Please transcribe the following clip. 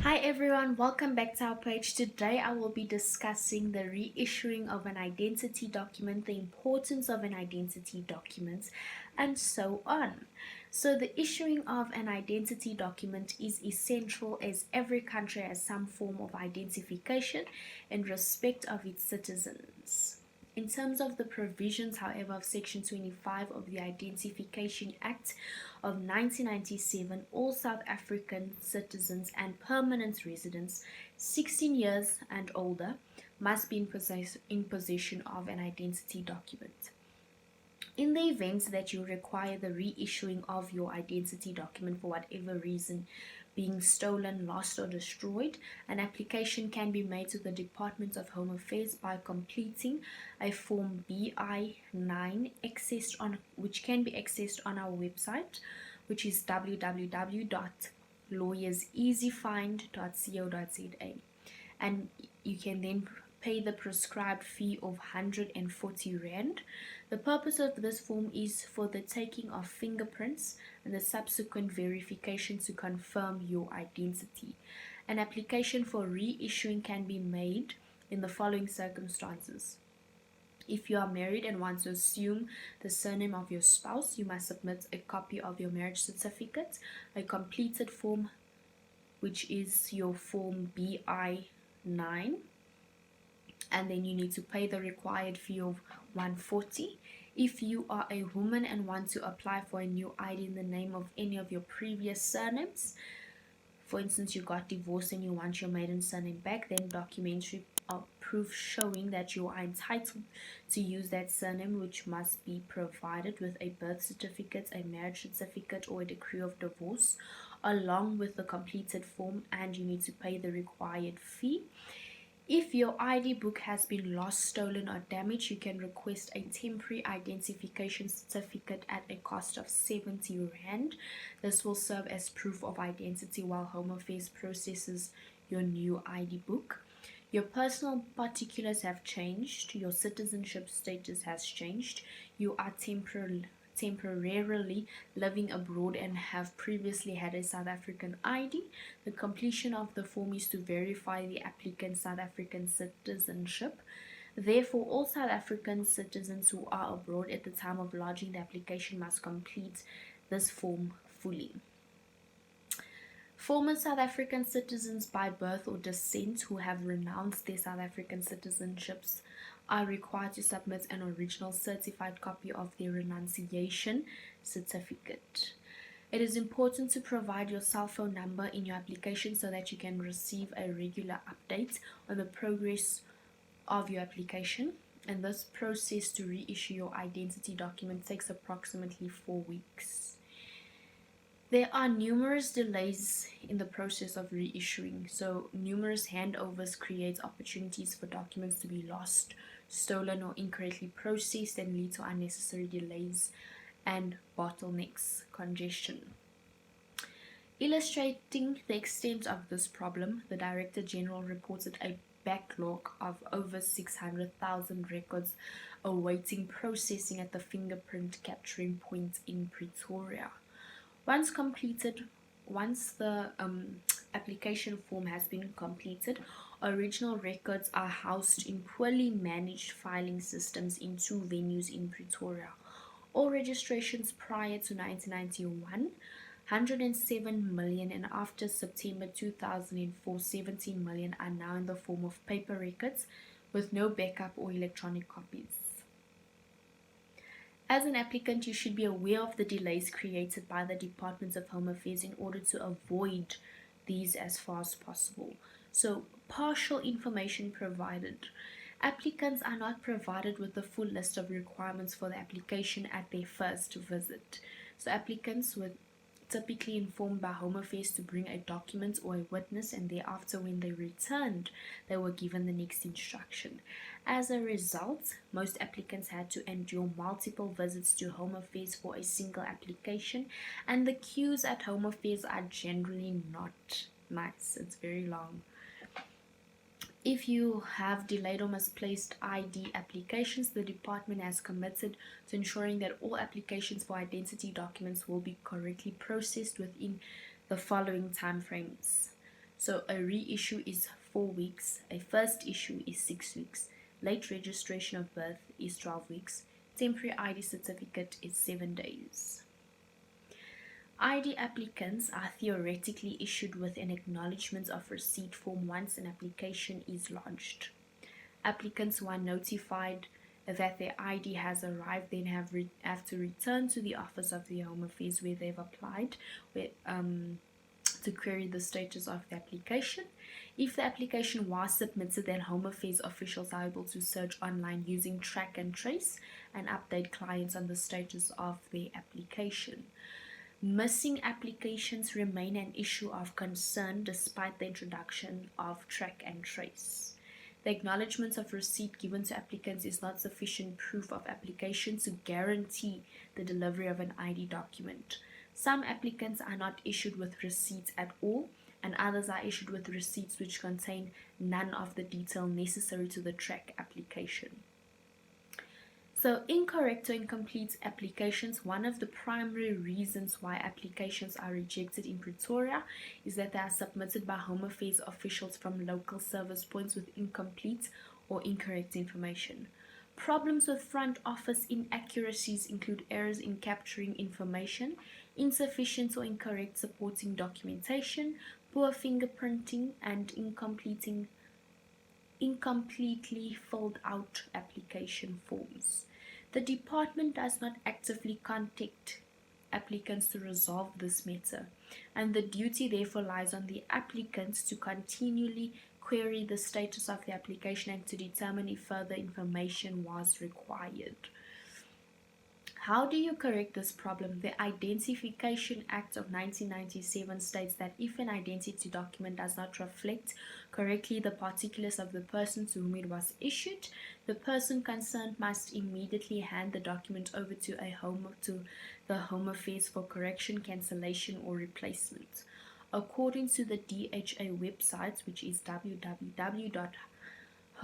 Hi everyone, welcome back to our page. Today I will be discussing the reissuing of an identity document, the importance of an identity document, and so on. So the issuing of an identity document is essential as every country has some form of identification in respect of its citizens. In terms of the provisions, however, of Section 25 of the Identification Act of 1997, all South African citizens and permanent residents 16 years and older must be in possession of an identity document. In the event that you require the reissuing of your identity document for whatever reason, being stolen, lost, or destroyed, an application can be made to the Department of Home Affairs by completing a Form BI-9 which can be accessed on our website, which is www.lawyerseasyfind.co.za, and you can then pay the prescribed fee of 140 Rand. The purpose of this form is for the taking of fingerprints and the subsequent verification to confirm your identity. An application for reissuing can be made in the following circumstances. If you are married and want to assume the surname of your spouse, you must submit a copy of your marriage certificate, a completed form, which is your Form BI-9, and then you need to pay the required fee of 140. If you are a woman and want to apply for a new ID in the name of any of your previous surnames, for instance, you got divorced and you want your maiden surname back, then documentary proof showing that you are entitled to use that surname, which must be provided with a birth certificate, a marriage certificate, or a decree of divorce, along with the completed form, and you need to pay the required fee. If your ID book has been lost, stolen, or damaged, you can request a temporary identification certificate at a cost of 70 Rand. This will serve as proof of identity while Home Affairs processes your new ID book. Your personal particulars have changed. Your citizenship status has changed. You are temporarily living abroad and have previously had a South African ID. The completion of the form is to verify the applicant's South African citizenship. Therefore, all South African citizens who are abroad at the time of lodging the application must complete this form fully. Former South African citizens by birth or descent who have renounced their South African citizenships are required to submit an original certified copy of their renunciation certificate. It is important to provide your cell phone number in your application so that you can receive a regular update on the progress of your application. And this process to reissue your identity document takes approximately 4 weeks. There are numerous delays in the process of reissuing, so numerous handovers create opportunities for documents to be lost, stolen, or incorrectly processed and lead to unnecessary delays and bottlenecks, congestion. Illustrating the extent of this problem, the Director General reported a backlog of over 600,000 records awaiting processing at the fingerprint capturing point in Pretoria. Once the application form has been completed, original records are housed in poorly managed filing systems in 2 venues in Pretoria. All registrations prior to 1991, 107 million, and after September 2004, 17 million are now in the form of paper records with no backup or electronic copies. As an applicant, you should be aware of the delays created by the Department of Home Affairs in order to avoid these as far as possible. So, partial information provided. Applicants are not provided with the full list of requirements for the application at their first visit. So, applicants were typically informed by Home Affairs to bring a document or a witness, and thereafter when they returned, they were given the next instruction. As a result, most applicants had to endure multiple visits to Home Affairs for a single application, and the queues at Home Affairs are generally not nice. It's very long. If you have delayed or misplaced ID applications, the department has committed to ensuring that all applications for identity documents will be correctly processed within the following timeframes. So a reissue is 4 weeks, a first issue is 6 weeks, late registration of birth is 12 weeks, temporary ID certificate is 7 days. ID applicants are theoretically issued with an acknowledgement of receipt form once an application is lodged. Applicants who are notified that their ID has arrived then have to return to the Office of the Home Affairs where they've applied to query the status of the application. If the application was submitted, then Home Affairs officials are able to search online using track and trace and update clients on the status of their application. Missing applications remain an issue of concern despite the introduction of track and trace. The acknowledgement of receipt given to applicants is not sufficient proof of application to guarantee the delivery of an ID document. Some applicants are not issued with receipts at all, and others are issued with receipts which contain none of the detail necessary to the track application. So incorrect or incomplete applications, one of the primary reasons why applications are rejected in Pretoria is that they are submitted by Home Affairs officials from local service points with incomplete or incorrect information. Problems with front office inaccuracies include errors in capturing information, insufficient or incorrect supporting documentation, poor fingerprinting, and incompletely filled out application forms. The department does not actively contact applicants to resolve this matter, and the duty therefore lies on the applicants to continually query the status of the application and to determine if further information was required. How do you correct this problem? The Identification Act of 1997 states that if an identity document does not reflect correctly the particulars of the person to whom it was issued, the person concerned must immediately hand the document over to the Home Affairs for correction, cancellation, or replacement. According to the DHA website, which is www.home.gov.za,